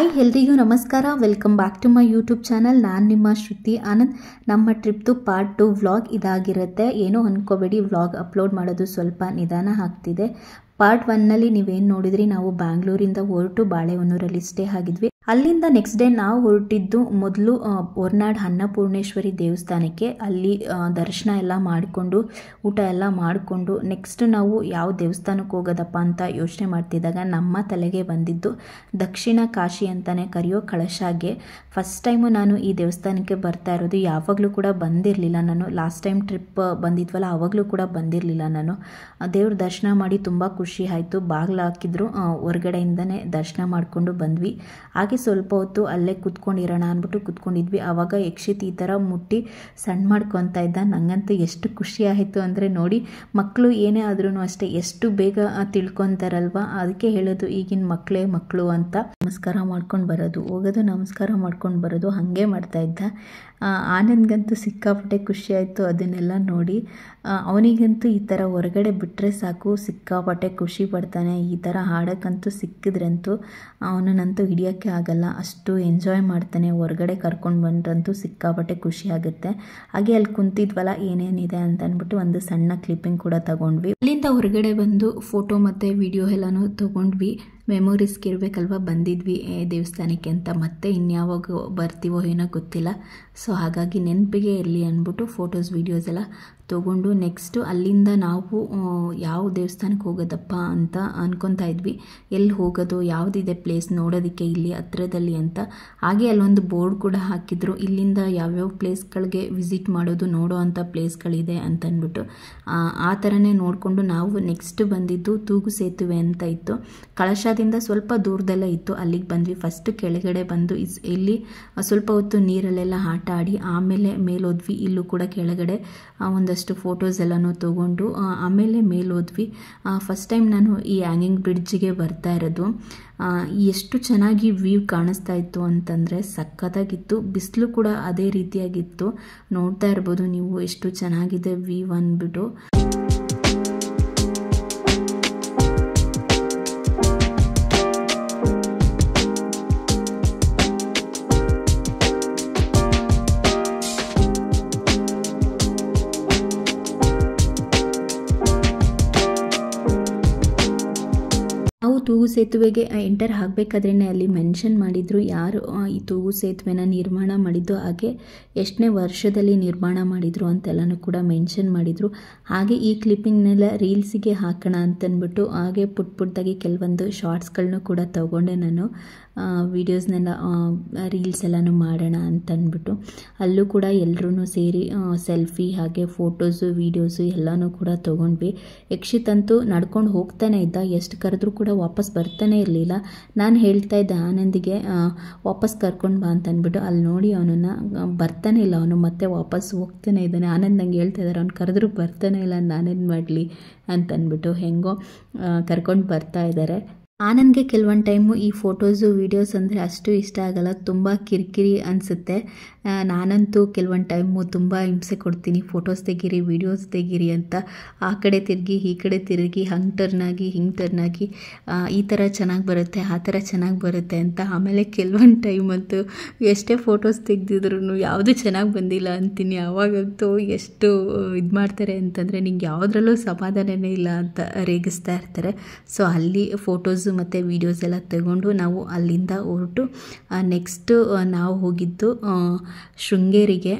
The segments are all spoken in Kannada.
ಹಾಯ್ ಎಲ್ರಿಗೂ ನಮಸ್ಕಾರ. Welcome back to my YouTube channel. ನಾನು ನಿಮ್ಮ ಶ್ರುತಿ ಆನಂದ್. ನಮ್ಮ ಟ್ರಿಪ್ದು ಪಾರ್ಟ್ 2 ವ್ಲಾಗ್ ಇದಾಗಿರುತ್ತೆ. ಏನೂ ಅನ್ಕೋಬೇಡಿ, ವ್ಲಾಗ್ ಅಪ್ಲೋಡ್ ಮಾಡೋದು ಸ್ವಲ್ಪ ನಿಧಾನ ಆಗ್ತಿದೆ. ಪಾರ್ಟ್ 1ನಲ್ಲಿ ನೀವೇನು ನೋಡಿದ್ರಿ, ನಾವು ಬ್ಯಾಂಗ್ಳೂರಿಂದ ಹೊರಟು ಬಾಳೆಹೊನ್ನೂರಲ್ಲಿ ಸ್ಟೇ ಆಗಿದ್ವಿ. ಅಲ್ಲಿಂದ ನೆಕ್ಸ್ಟ್ ಡೇ ನಾವು ಹೊರಟಿದ್ದು ಮೊದಲು ಹೊರನಾಡು ಅನ್ನಪೂರ್ಣೇಶ್ವರಿ ದೇವಸ್ಥಾನಕ್ಕೆ. ಅಲ್ಲಿ ದರ್ಶನ ಎಲ್ಲ ಮಾಡಿಕೊಂಡು ಊಟ ಎಲ್ಲ ಮಾಡಿಕೊಂಡು ನೆಕ್ಸ್ಟ್ ನಾವು ಯಾವ ದೇವಸ್ಥಾನಕ್ಕೆ ಹೋಗೋದಪ್ಪ ಅಂತ ಯೋಚನೆ ಮಾಡ್ತಿದ್ದಾಗ ನಮ್ಮ ತಲೆಗೆ ಬಂದಿದ್ದು ದಕ್ಷಿಣ ಕಾಶಿ ಅಂತಲೇ ಕರೆಯೋ ಕಳಶಾಗೆ. ಫಸ್ಟ್ ಟೈಮು ನಾನು ಈ ದೇವಸ್ಥಾನಕ್ಕೆ ಬರ್ತಾ ಇರೋದು. ಯಾವಾಗಲೂ ಕೂಡ ಬಂದಿರಲಿಲ್ಲ ನಾನು. ಲಾಸ್ಟ್ ಟೈಮ್ ಟ್ರಿಪ್ ಬಂದಿದ್ವಲ್ಲ ಆವಾಗಲೂ ಕೂಡ ಬಂದಿರಲಿಲ್ಲ ನಾನು. ದೇವ್ರ ದರ್ಶನ ಮಾಡಿ ತುಂಬ ಖುಷಿ ಆಯಿತು. ಬಾಗಿಲು ಹಾಕಿದ್ರು, ಹೊರಗಡೆಯಿಂದನೇ ದರ್ಶನ ಮಾಡಿಕೊಂಡು ಬಂದ್ವಿ. ಹಾಗೆ ಸ್ವಲ್ಪ ಹೊತ್ತು ಅಲ್ಲೇ ಕುತ್ಕೊಂಡಿರೋಣ ಅಂದ್ಬಿಟ್ಟು ಕುತ್ಕೊಂಡಿದ್ವಿ. ಆವಾಗ ಯಕ್ಷಿತ್ ಈ ಥರ ಮುಟ್ಟಿ ಸಣ್ಣ ಮಾಡ್ಕೊತಾ ಇದ್ದ. ನನಗಂತೂ ಎಷ್ಟು ಖುಷಿ ಆಯಿತು ಅಂದರೆ, ನೋಡಿ ಮಕ್ಕಳು ಏನೇ ಆದ್ರೂ ಅಷ್ಟೇ ಎಷ್ಟು ಬೇಗ ತಿಳ್ಕೊತಾರಲ್ವ. ಅದಕ್ಕೆ ಹೇಳೋದು ಈಗಿನ ಮಕ್ಕಳೇ ಮಕ್ಕಳು ಅಂತ. ನಮಸ್ಕಾರ ಮಾಡ್ಕೊಂಡು ಬರೋದು, ಹೋಗೋದು, ನಮಸ್ಕಾರ ಮಾಡ್ಕೊಂಡು ಬರೋದು, ಹಾಗೆ ಮಾಡ್ತಾ ಇದ್ದ. ಆನಂದ್ಗಂತೂ ಸಿಕ್ಕಾಪಟ್ಟೆ ಖುಷಿ ಆಯಿತು ಅದನ್ನೆಲ್ಲ ನೋಡಿ. ಅವನಿಗಂತೂ ಈ ಥರ ಹೊರಗಡೆ ಬಿಟ್ಟರೆ ಸಾಕು, ಸಿಕ್ಕಾಪಟ್ಟೆ ಖುಷಿ ಪಡ್ತಾನೆ. ಈ ಥರ ಹಾಡೋಕ್ಕಂತೂ ಸಿಕ್ಕಿದ್ರಂತೂ ಅವನನ್ನಂತೂ ಹಿಡಿಯೋಕ್ಕೆ ಆಗಲ್ಲ, ಅಷ್ಟು ಎಂಜಾಯ್ ಮಾಡ್ತಾನೆ. ಹೊರಗಡೆ ಕರ್ಕೊಂಡು ಬಂದ್ರಂತೂ ಸಿಕ್ಕಾಪಟ್ಟೆ ಖುಷಿ ಆಗುತ್ತೆ. ಹಾಗೆ ಅಲ್ಲಿ ಕುಂತಿದ್ವಲ್ಲ ಏನೇನಿದೆ ಅಂತ ಅಂದ್ಬಿಟ್ಟು ಒಂದು ಸಣ್ಣ ಕ್ಲಿಪ್ಪಿಂಗ್ ಕೂಡ ತಗೊಂಡ್ವಿ. ಅಲ್ಲಿಂದ ಹೊರಗಡೆ ಬಂದು ಫೋಟೋ ಮತ್ತು ವಿಡಿಯೋ ಎಲ್ಲನೂ ತೊಗೊಂಡ್ವಿ. ಮೆಮೊರೀಸ್ಗೆ ಇರಬೇಕಲ್ವ, ಬಂದಿದ್ವಿ ದೇವಸ್ಥಾನಕ್ಕೆ ಅಂತ. ಮತ್ತೆ ಇನ್ಯಾವಾಗ ಬರ್ತೀವೋ ಏನೋ ಗೊತ್ತಿಲ್ಲ. ಸೊ ಹಾಗಾಗಿ ನೆನಪಿಗೆ ಇರಲಿ ಅಂದ್ಬಿಟ್ಟು ಫೋಟೋಸ್ ವೀಡಿಯೋಸ್ ಎಲ್ಲ ತೊಗೊಂಡು ನೆಕ್ಸ್ಟು ಅಲ್ಲಿಂದ ನಾವು ಯಾವ ದೇವಸ್ಥಾನಕ್ಕೆ ಹೋಗೋದಪ್ಪ ಅಂತ ಅನ್ಕೊತಾ ಇದ್ವಿ. ಎಲ್ಲಿ ಹೋಗೋದು, ಯಾವುದಿದೆ ಪ್ಲೇಸ್ ನೋಡೋದಕ್ಕೆ ಇಲ್ಲಿ ಹತ್ರದಲ್ಲಿ ಅಂತ. ಹಾಗೆ ಅಲ್ಲೊಂದು ಬೋರ್ಡ್ ಕೂಡ ಹಾಕಿದ್ರು, ಇಲ್ಲಿಂದ ಯಾವ್ಯಾವ ಪ್ಲೇಸ್ಗಳಿಗೆ ವಿಸಿಟ್ ಮಾಡೋದು, ನೋಡೋ ಅಂಥ ಪ್ಲೇಸ್ಗಳಿದೆ ಅಂತಂದ್ಬಿಟ್ಟು. ಆ ಥರನೇ ನೋಡಿಕೊಂಡು ನಾವು ನೆಕ್ಸ್ಟ್ ಬಂದಿದ್ದು ತೂಗು ಸೇತುವೆ ಅಂತ ಇತ್ತು. ಕಳಶದಿಂದ ಸ್ವಲ್ಪ ದೂರದಲ್ಲೇ ಇತ್ತು, ಅಲ್ಲಿಗೆ ಬಂದ್ವಿ. ಫಸ್ಟ್ ಕೆಳಗಡೆ ಬಂದು ಇಲ್ಲಿ ಸ್ವಲ್ಪ ಹೊತ್ತು ನೀರಲ್ಲೆಲ್ಲ ಆಟ ಆಡಿ ಆಮೇಲೆ ಮೇಲೋದ್ವಿ. ಇಲ್ಲೂ ಕೂಡ ಕೆಳಗಡೆ ಒಂದಷ್ಟು ಫೋಟೋಸ್ ಎಲ್ಲನೂ ತೊಗೊಂಡು ಆಮೇಲೆ ಮೇಲೋದ್ವಿ. ಫಸ್ಟ್ ಟೈಮ್ ನಾನು ಈ ಹ್ಯಾಂಗಿಂಗ್ ಬ್ರಿಡ್ಜಿಗೆ ಬರ್ತಾ ಇರೋದು. ಎಷ್ಟು ಚೆನ್ನಾಗಿ ವ್ಯೂ ಕಾಣಿಸ್ತಾ ಇತ್ತು ಅಂತಂದರೆ ಸಖತ್ತಾಗಿತ್ತು. ಬಿಸಿಲು ಕೂಡ ಅದೇ ರೀತಿಯಾಗಿತ್ತು. ನೋಡ್ತಾ ಇರ್ಬೋದು ನೀವು ಎಷ್ಟು ಚೆನ್ನಾಗಿದೆ ವ್ಯೂ ಅಂದ್ಬಿಟ್ಟು. ನಾವು ತೂಗು ಸೇತುವೆಗೆ ಎಂಟರ್ ಆಗಬೇಕಾದ್ರೇ ಅಲ್ಲಿ ಮೆನ್ಷನ್ ಮಾಡಿದ್ರು ಯಾರು ಈ ತೂಗು ಸೇತುವೆನ ನಿರ್ಮಾಣ ಮಾಡಿದ್ದು, ಹಾಗೆ ಎಷ್ಟನೇ ವರ್ಷದಲ್ಲಿ ನಿರ್ಮಾಣ ಮಾಡಿದ್ರು ಅಂತೆಲ್ಲನೂ ಕೂಡ ಮೆನ್ಷನ್ ಮಾಡಿದರು. ಹಾಗೆ ಈ ಕ್ಲಿಪ್ಪಿಂಗ್ನೆಲ್ಲ ರೀಲ್ಸಿಗೆ ಹಾಕೋಣ ಅಂತಂದ್ಬಿಟ್ಟು ಹಾಗೆ ಪುಟ್ದಾಗಿ ಕೆಲವೊಂದು ಶಾರ್ಟ್ಸ್ಗಳನ್ನೂ ಕೂಡ ತಗೊಂಡೆ ನಾನು. ವೀಡಿಯೋಸ್ನೆಲ್ಲ ರೀಲ್ಸ್ ಎಲ್ಲನೂ ಮಾಡೋಣ ಅಂತಂದ್ಬಿಟ್ಟು ಅಲ್ಲೂ ಕೂಡ ಎಲ್ಲರೂ ಸೇರಿ ಸೆಲ್ಫಿ ಹಾಗೆ ಫೋಟೋಸು ವೀಡಿಯೋಸು ಎಲ್ಲನೂ ಕೂಡ ತೊಗೊಂಡ್ವಿ. ಯಕ್ಷಿತ್ ಅಂತೂ ನಡ್ಕೊಂಡು ಹೋಗ್ತಾನೆ ಇದ್ದ, ಎಷ್ಟು ಕರೆದ್ರೂ ಕೂಡ ವಾಪಸ್ ಬರ್ತಾನೆ ಇರಲಿಲ್ಲ. ನಾನು ಹೇಳ್ತಾ ಇದ್ದೆ ಆನಂದಿಗೆ ವಾಪಸ್ ಕರ್ಕೊಂಡು ಬಾ ಅಂತಂದ್ಬಿಟ್ಟು. ಅಲ್ಲಿ ನೋಡಿ ಅವನನ್ನು ಬರ್ತಾನೆ ಇಲ್ಲ, ಅವನು ಮತ್ತೆ ವಾಪಸ್ ಹೋಗ್ತಾನೆ ಇದ್ದಾನೆ. ಆನಂದ್ ನಂಗೆ ಹೇಳ್ತಾ ಇದ್ದಾರೆ, ಅವ್ನು ಕರೆದ್ರೂ ಬರ್ತಾನೆ ಇಲ್ಲ, ನಾನೇನು ಮಾಡಲಿ ಅಂತಂದ್ಬಿಟ್ಟು. ಹೆಂಗೋ ಕರ್ಕೊಂಡು ಬರ್ತಾ ಇದ್ದಾರೆ. ಆನಂದ್ಗೆ ಕೆಲವೊಂದು ಟೈಮು ಈ ಫೋಟೋಸು ವೀಡಿಯೋಸ್ ಅಂದರೆ ಅಷ್ಟು ಇಷ್ಟ ಆಗಲ್ಲ, ತುಂಬ ಕಿರಿಕಿರಿ ಅನಿಸುತ್ತೆ. ನಾನಂತೂ ಕೆಲವೊಂದು ಟೈಮು ತುಂಬ ಹಿಂಸೆ ಕೊಡ್ತೀನಿ, ಫೋಟೋಸ್ ತೆಗೀರಿ ವೀಡಿಯೋಸ್ ತೆಗೀರಿ ಅಂತ. ಆ ಕಡೆ ತಿರುಗಿ ಈ ಕಡೆ ತಿರುಗಿ ಹಂಗೆ ಟರ್ನಾಗಿ ಹಿಂಗೆ ಟರ್ನಾಗಿ ಈ ಥರ ಚೆನ್ನಾಗಿ ಬರುತ್ತೆ, ಆ ಥರ ಚೆನ್ನಾಗಿ ಬರುತ್ತೆ ಅಂತ. ಆಮೇಲೆ ಕೆಲವೊಂದು ಟೈಮ್ ಅಂತೂ ಎಷ್ಟೇ ಫೋಟೋಸ್ ತೆಗೆದಿದ್ರು ಯಾವುದು ಚೆನ್ನಾಗಿ ಬಂದಿಲ್ಲ ಅಂತೀನಿ. ಆವಾಗಂತೂ ಎಷ್ಟು ಇದು ಮಾಡ್ತಾರೆ ಅಂತಂದರೆ ನಿಂಗೆ ಯಾವುದ್ರಲ್ಲೂ ಸಮಾಧಾನನೇ ಇಲ್ಲ ಅಂತ ರೇಗಿಸ್ತಾ ಇರ್ತಾರೆ. ಸೊ ಅಲ್ಲಿ ಫೋಟೋಸ್ ಮತ್ತು ವೀಡಿಯೋಸ್ ಎಲ್ಲ ತಗೊಂಡು ನಾವು ಅಲ್ಲಿಂದ ಹೊರಟು ನೆಕ್ಸ್ಟ್ ನಾವು ಹೋಗಿದ್ದು ಶೃಂಗೇರಿಗೆ.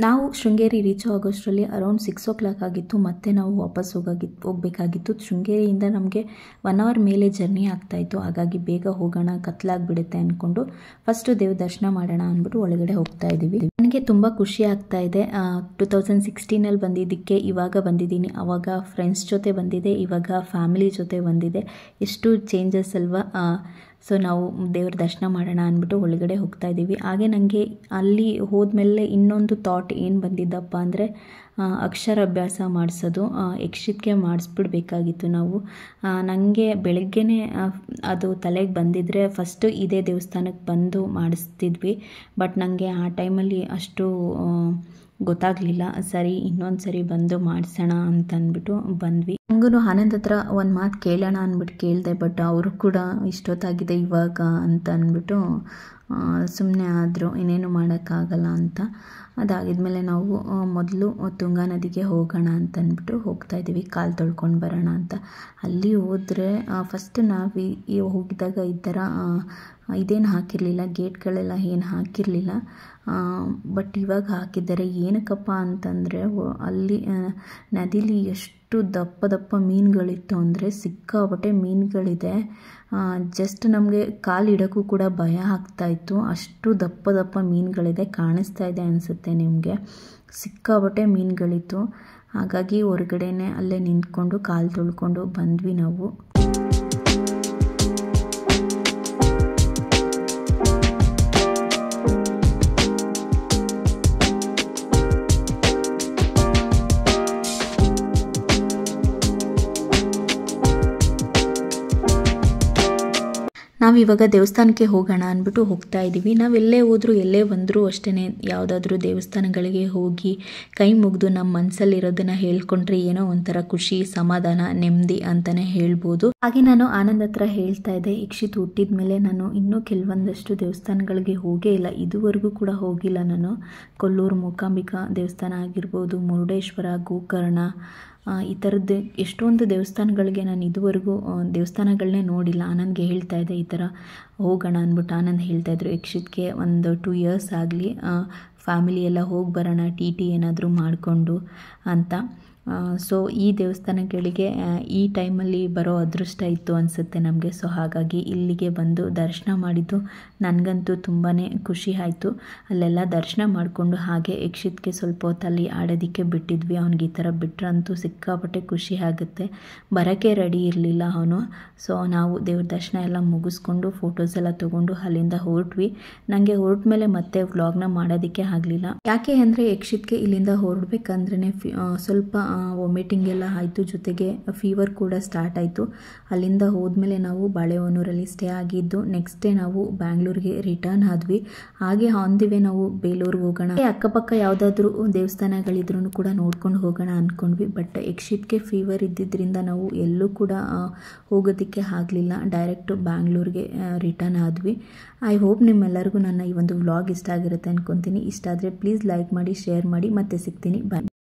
ನಾವು ಶೃಂಗೇರಿ ರೀಚ್ ಆಗೋಷ್ಟರಲ್ಲಿ ಅರೌಂಡ್ 6 o'clock ಆಗಿತ್ತು. ಮತ್ತೆ ನಾವು ವಾಪಸ್ ಹೋಗಬೇಕಾಗಿತ್ತು. ಶೃಂಗೇರಿಯಿಂದ ನಮಗೆ 1 hour ಮೇಲೆ ಜರ್ನಿ ಆಗ್ತಾಯಿತ್ತು. ಹಾಗಾಗಿ ಬೇಗ ಹೋಗೋಣ, ಕತ್ಲಾಗ್ಬಿಡುತ್ತೆ ಅಂದ್ಕೊಂಡು ಫಸ್ಟು ದೇವ್ರ ದರ್ಶನ ಮಾಡೋಣ ಅಂದ್ಬಿಟ್ಟು ಒಳಗಡೆ ಹೋಗ್ತಾ ಇದ್ದೀವಿ. ನನಗೆ ತುಂಬ ಖುಷಿ ಆಗ್ತಾ ಇದೆ. 2016ನಲ್ಲಿ ಬಂದಿದ್ದಕ್ಕೆ ಇವಾಗ ಬಂದಿದ್ದೀನಿ. ಆವಾಗ ಫ್ರೆಂಡ್ಸ್ ಜೊತೆ ಬಂದಿದೆ, ಇವಾಗ ಫ್ಯಾಮಿಲಿ ಜೊತೆ ಬಂದಿದೆ. ಎಷ್ಟು ಚೇಂಜಸ್ ಅಲ್ವಾ. ಸೊ ನಾವು ದೇವ್ರ ದರ್ಶನ ಮಾಡೋಣ ಅಂದ್ಬಿಟ್ಟು ಒಳಗಡೆ ಹೋಗ್ತಾ ಇದ್ದೀವಿ. ಹಾಗೆ ನನಗೆ ಅಲ್ಲಿ ಹೋದ್ಮೇಲೆ ಇನ್ನೊಂದು ಥಾಟ್ ಏನು ಬಂದಿದ್ದಪ್ಪ ಅಂದರೆ ಅಕ್ಷರಾಭ್ಯಾಸ ಮಾಡಿಸೋದು, ಯಕ್ಷಿತ್ಗೆ ಮಾಡಿಸ್ಬಿಡ್ಬೇಕಾಗಿತ್ತು ನಾವು. ನನಗೆ ಬೆಳಗ್ಗೆನೇ ಅದು ತಲೆಗೆ ಬಂದಿದ್ದರೆ ಫಸ್ಟು ಇದೇ ದೇವಸ್ಥಾನಕ್ಕೆ ಬಂದು ಮಾಡಿಸ್ತಿದ್ವಿ. ಬಟ್ ನನಗೆ ಆ ಟೈಮಲ್ಲಿ ಅಷ್ಟು ಗೊತ್ತಾಗಲಿಲ್ಲ. ಸರಿ ಇನ್ನೊಂದು ಸರಿ ಬಂದು ಮಾಡಿಸೋಣ ಅಂತಂದ್ಬಿಟ್ಟು ಬಂದ್ವಿ. ನನಗೂ ಆನಂದ್ ಹತ್ರ ಒಂದು ಮಾತು ಕೇಳೋಣ ಅಂದ್ಬಿಟ್ಟು ಕೇಳಿದೆ. ಬಟ್ ಅವರು ಕೂಡ ಇಷ್ಟೊತ್ತಾಗಿದೆ ಇವಾಗ ಅಂತ ಅಂದ್ಬಿಟ್ಟು ಸುಮ್ಮನೆ ಆದರು, ಇನ್ನೇನು ಮಾಡೋಕ್ಕಾಗಲ್ಲ ಅಂತ. ಅದಾಗಿದ್ಮೇಲೆ ನಾವು ಮೊದಲು ತುಂಗಾ ನದಿಗೆ ಹೋಗೋಣ ಅಂತಂದ್ಬಿಟ್ಟು ಹೋಗ್ತಾಯಿದ್ದೀವಿ, ಕಾಲು ತೊಳ್ಕೊಂಡು ಬರೋಣ ಅಂತ. ಅಲ್ಲಿ ಹೋದರೆ ಫಸ್ಟ್ ನಾವು ಹೋಗಿದಾಗ ಈ ಥರ ಇದೇನು ಹಾಕಿರಲಿಲ್ಲ, ಗೇಟ್ಗಳೆಲ್ಲ ಏನು ಹಾಕಿರಲಿಲ್ಲ. ಬಟ್ ಇವಾಗ ಹಾಕಿದ್ದಾರೆ. ಏನಕ್ಕಪ್ಪ ಅಂತಂದರೆ ಅಲ್ಲಿ ನದಿಲಿ ಎಷ್ಟು ದಪ್ಪ ದಪ್ಪ ಮೀನುಗಳಿತ್ತು ಅಂದರೆ ಸಿಕ್ಕಾಪಟ್ಟೆ ಮೀನುಗಳಿದೆ. ಜಸ್ಟ್ ನಮಗೆ ಕಾಲು ಇಡೋಕ್ಕೂ ಕೂಡ ಭಯ ಆಗ್ತಾಯಿತ್ತು, ಅಷ್ಟು ದಪ್ಪ ದಪ್ಪ ಮೀನುಗಳಿದೆ. ಕಾಣಿಸ್ತಾ ಇದೆ ಅನಿಸುತ್ತೆ ನಿಮಗೆ, ಸಿಕ್ಕಾಪಟ್ಟೆ ಮೀನುಗಳಿತ್ತು. ಹಾಗಾಗಿ ಹೊರಗಡೆನೆ ಅಲ್ಲೇ ನಿಂತ್ಕೊಂಡು ಕಾಲು ತೊಳ್ಕೊಂಡು ಬಂದ್ವಿ ನಾವು. ನಾವಿವಾಗ ದೇವಸ್ಥಾನಕ್ಕೆ ಹೋಗೋಣ ಅಂದ್ಬಿಟ್ಟು ಹೋಗ್ತಾ ಇದ್ದೀವಿ. ನಾವು ಎಲ್ಲೇ ಹೋದರೂ ಎಲ್ಲೇ ಬಂದರೂ ಅಷ್ಟೇ, ಯಾವುದಾದ್ರೂ ದೇವಸ್ಥಾನಗಳಿಗೆ ಹೋಗಿ ಕೈ ಮುಗಿದು ನಮ್ಮ ಮನಸ್ಸಲ್ಲಿರೋದನ್ನು ಹೇಳ್ಕೊಂಡ್ರೆ ಏನೋ ಒಂಥರ ಖುಷಿ, ಸಮಾಧಾನ, ನೆಮ್ಮದಿ ಅಂತಲೇ ಹೇಳ್ಬೋದು. ಹಾಗೆ ನಾನು ಆನಂದ್ ಹತ್ರ ಹೇಳ್ತಾ ಇದ್ದೆ, ಯಕ್ಷಿತ್ ಹುಟ್ಟಿದ ಮೇಲೆ ನಾನು ಇನ್ನೂ ಕೆಲವೊಂದಷ್ಟು ದೇವಸ್ಥಾನಗಳಿಗೆ ಹೋಗೇ ಇಲ್ಲ, ಇದುವರೆಗೂ ಕೂಡ ಹೋಗಿಲ್ಲ ನಾನು. ಕೊಲ್ಲೂರು ಮೂಕಾಂಬಿಕಾ ದೇವಸ್ಥಾನ ಆಗಿರ್ಬೋದು, ಮುರುಡೇಶ್ವರ, ಗೋಕರ್ಣ, ಈ ಥರದ್ದು ಎಷ್ಟೊಂದು ದೇವಸ್ಥಾನಗಳಿಗೆ ನಾನು ಇದುವರೆಗೂ ದೇವಸ್ಥಾನಗಳನ್ನೇ ನೋಡಿಲ್ಲ. ಆನಂದ್ಗೆ ಹೇಳ್ತಾ ಇದ್ದೆ ಈ ಥರ ಹೋಗೋಣ ಅಂದ್ಬಿಟ್ಟು. ಆನಂದ್ ಹೇಳ್ತಾಯಿದ್ರು ಯಕ್ಷಿತ್ಗೆ ಒಂದು 2 ಇಯರ್ಸ್ ಆಗಲಿ, ಫ್ಯಾಮಿಲಿ ಎಲ್ಲ ಹೋಗಿ ಬರೋಣ ಟಿ ಏನಾದರೂ ಮಾಡಿಕೊಂಡು ಅಂತ. ಸೊ ಈ ದೇವಸ್ಥಾನಗಳಿಗೆ ಈ ಟೈಮಲ್ಲಿ ಬರೋ ಅದೃಷ್ಟ ಇತ್ತು ಅನಿಸುತ್ತೆ ನಮಗೆ. ಸೊ ಹಾಗಾಗಿ ಇಲ್ಲಿಗೆ ಬಂದು ದರ್ಶನ ಮಾಡಿದ್ದು ನನಗಂತೂ ತುಂಬಾ ಖುಷಿ ಆಯಿತು. ಅಲ್ಲೆಲ್ಲ ದರ್ಶನ ಮಾಡಿಕೊಂಡು ಹಾಗೆ ಯಕ್ಷಿತ್ಗೆ ಸ್ವಲ್ಪ ಹೊತ್ತಲ್ಲಿ ಆಡೋದಕ್ಕೆ ಬಿಟ್ಟಿದ್ವಿ. ಅವ್ನಿಗೆ ಈ ಥರ ಬಿಟ್ರಂತೂ ಸಿಕ್ಕಾಪಟ್ಟೆ ಖುಷಿ ಆಗುತ್ತೆ. ಬರೋಕ್ಕೆ ರೆಡಿ ಇರಲಿಲ್ಲ ಅವನು. ಸೊ ನಾವು ದೇವ್ರ ದರ್ಶನ ಎಲ್ಲ ಮುಗಿಸ್ಕೊಂಡು ಫೋಟೋಸ್ ಎಲ್ಲ ತೊಗೊಂಡು ಅಲ್ಲಿಂದ ಹೊರಟ್ವಿ. ನನಗೆ ಹೊರಟ ಮೇಲೆ ಮತ್ತೆ ವ್ಲಾಗ್ನ ಮಾಡೋದಕ್ಕೆ ಆಗಲಿಲ್ಲ. ಯಾಕೆ ಅಂದರೆ ಯಕ್ಷಿತ್ಗೆ ಇಲ್ಲಿಂದ ಹೊರಡ್ಬೇಕಂದ್ರೆ ಸ್ವಲ್ಪ ವಾಮಿಟಿಂಗ್ ಎಲ್ಲ ಆಯಿತು, ಜೊತೆಗೆ ಫೀವರ್ ಕೂಡ ಸ್ಟಾರ್ಟ್ ಆಯಿತು. ಅಲ್ಲಿಂದ ಹೋದ್ಮೇಲೆ ನಾವು ಬಾಳೆಹೊನ್ನೂರಲ್ಲಿ ಸ್ಟೇ ಆಗಿದ್ದು, ನೆಕ್ಸ್ಟ್ ಡೇ ನಾವು ಬ್ಯಾಂಗ್ಳೂರಿಗೆ ರಿಟರ್ನ್ ಆದ್ವಿ. ಹಾಗೆ ಆನ್ ದಿ ವೇ ನಾವು ಬೇಲೂರಿಗೆ ಹೋಗೋಣ, ಅಕ್ಕಪಕ್ಕ ಯಾವುದಾದ್ರೂ ದೇವಸ್ಥಾನಗಳಿದ್ರೂ ಕೂಡ ನೋಡ್ಕೊಂಡು ಹೋಗೋಣ ಅಂದ್ಕೊಂಡ್ವಿ. ಬಟ್ ಯಕ್ಷಿತ್ಗೆ ಫೀವರ್ ಇದ್ದಿದ್ದರಿಂದ ನಾವು ಎಲ್ಲೂ ಕೂಡ ಹೋಗೋದಕ್ಕೆ ಆಗಲಿಲ್ಲ, ಡೈರೆಕ್ಟ್ ಬ್ಯಾಂಗ್ಳೂರಿಗೆ ರಿಟರ್ನ್ ಆದ್ವಿ. ಐ ಹೋಪ್ ನಿಮ್ಮೆಲ್ಲರಿಗೂ ನನ್ನ ಈ ಒಂದು ವ್ಲಾಗ್ ಇಷ್ಟ ಆಗಿರುತ್ತೆ ಅಂದ್ಕೊತೀನಿ. ಇಷ್ಟ ಆದರೆ ಪ್ಲೀಸ್ ಲೈಕ್ ಮಾಡಿ, ಶೇರ್ ಮಾಡಿ, ಮತ್ತೆ ಸಿಗ್ತೀನಿ. ಬಾಯ್.